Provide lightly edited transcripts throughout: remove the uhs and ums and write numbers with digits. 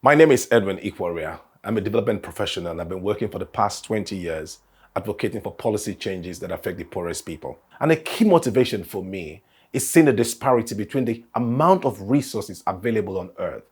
My name is Edwin Ikhuoria. I'm a development professional and I've been working for the past 20 years advocating for policy changes that affect the poorest people. And a key motivation for me is seeing the disparity between the amount of resources available on earth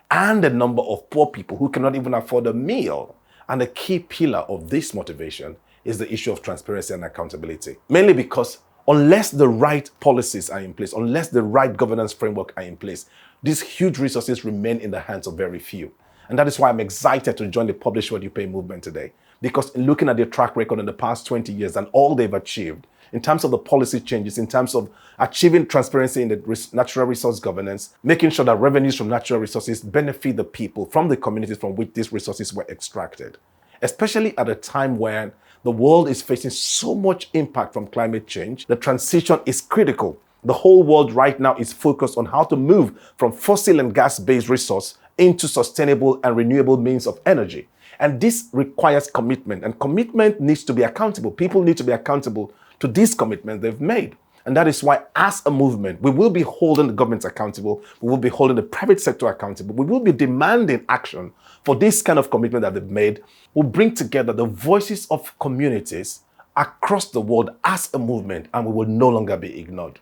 and the number of poor people who cannot even afford a meal. And a key pillar of this motivation is the issue of transparency and accountability. Mainly because unless the right policies are in place, unless the right governance framework are in place, these huge resources remain in the hands of very few. And that is why I'm excited to join the Publish What You Pay movement today. Because in looking at their track record in the past 20 years and all they've achieved, in terms of the policy changes, in terms of achieving transparency in the natural resource governance, making sure that revenues from natural resources benefit the people from the communities from which these resources were extracted. Especially at a time when the world is facing so much impact from climate change, the transition is critical. The whole world right now is focused on how to move from fossil and gas-based resource into sustainable and renewable means of energy. And this requires commitment, and commitment needs to be accountable. People need to be accountable to these commitments they've made. And that is why, as a movement, we will be holding the government accountable, we will be holding the private sector accountable, we will be demanding action for this kind of commitment that they've made. We'll bring together the voices of communities across the world as a movement, and we will no longer be ignored.